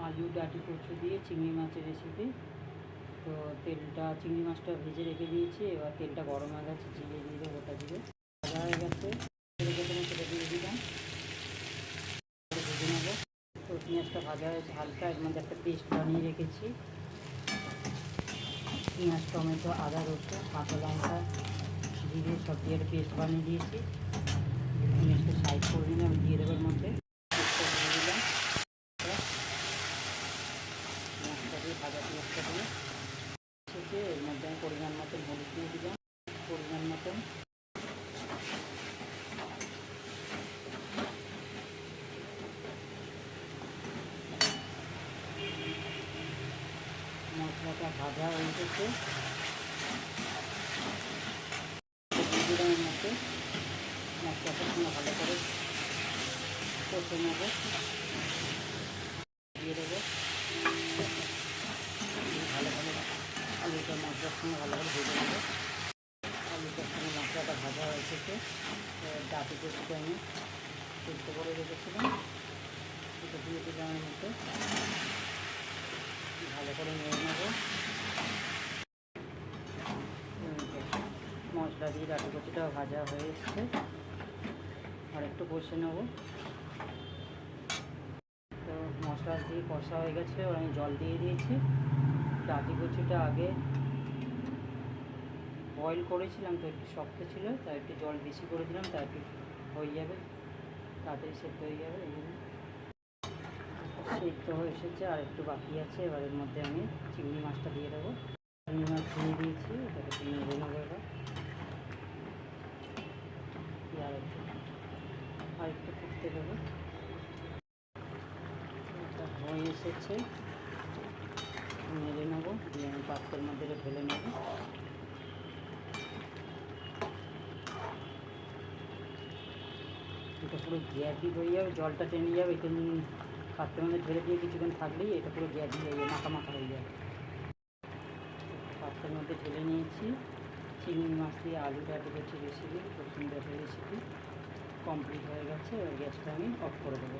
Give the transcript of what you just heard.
আলু ডাঁটি কচু দিয়ে চিংড়ি মাছের রেসিপি। তো তেলটা চিংড়ি মাছটা ভেজে রেখে দিয়েছি, এবার তেলটা গরম হয়ে গেছে, জিরে দিয়ে দেবো, গোটা জিরে ভাজা হয়ে গেছে, প্রথমে সেটা দিয়ে দিলাম, ভেজে নেবো। তো পেঁয়াজটা ভাজা হয়েছে হালকা, এর মধ্যে একটা পেস্ট বানিয়ে রেখেছি, পেঁয়াজ টমেটো আদা রসুন কাঁচা লঙ্কা জিরে সব দিয়ে একটা পেস্ট বানিয়ে দিয়েছি। পেঁয়াজটা সাইড করে দিলাম, আমি দিয়ে দেবার মধ্যে পেস্টটা দিয়ে দিলাম, পেঁয়াজটা দিয়ে ভাজা পেঁয়াজটা দিয়ে শেষে এর মধ্যে আমি পরিমাণ মতন হলুদ দিয়ে দিলাম, পরিমাণ মতন মশলাটা ভাজা হয়ে গেছে, দিলাম এর মধ্যে মশলাটার সঙ্গে ভালো করে কষে নেবো, দিয়ে দেবো, ভালো ভালো আলুটা মশলার সঙ্গে ভালো করে ভেজে নেবো। আলুটার সঙ্গে মশলাটা ভাজা হয়ে গেছে, ডাঁটি কচুটা আমি সেদ্ধ করে রেখেছিলাম, এটা দিয়ে দিলাম এর মধ্যে, ভালো করে নেড়ে নেবো। মশলা দিয়ে ডাঁটি কচুটাও ভাজা হয়ে এসছে, আর একটু কষে নেবো। তো মশলা দিয়ে কষা হয়ে গেছে, ওর আমি জল দিয়ে দিয়েছি। ডাঁটি কচুটা আগে বয়েল করেছিলাম, তো একটু শক্ত ছিল, তাই একটু জল বেশি করে দিলাম, তাই একটু হয়ে যাবে, তাড়াতাড়ি সেদ্ধ হয়ে যাবে। এই জন্য সেদ্ধ হয়ে এসেছে, আর একটু বাকি আছে। এবার এর মধ্যে আমি চিংড়ি মাছটা দিয়ে দেবো, চিংড়ি মাছ দিয়ে দিয়েছি, এটাকে একটু নেড়ে নেবো। এবার আর একটু ফুটতে দেবো, এটা হয়ে এসেছে, নেড়ে নেবো, দিয়ে আমি পাত্রের মধ্যে ঢেলে নেবো। এটা পুরো গ্যাপি হয়ে যাবে, জলটা টেনে যাবে, এটা পাত্রের মধ্যে ঢেলে দিয়ে কিছুক্ষণ থাকলেই এটা পুরো গ্যাপি হয়ে যাবে, মাখা মাখা হয়ে যাবে। পাত্রের মধ্যে ঢেলে নিয়েছি, চিংড়ি মাছ দিয়ে আলু ডাঁটি কচু রেসিপি, খুব সুন্দর রেসিপি কমপ্লিট হয়ে গেছে। গ্যাসটা আমি অফ করে দেবো।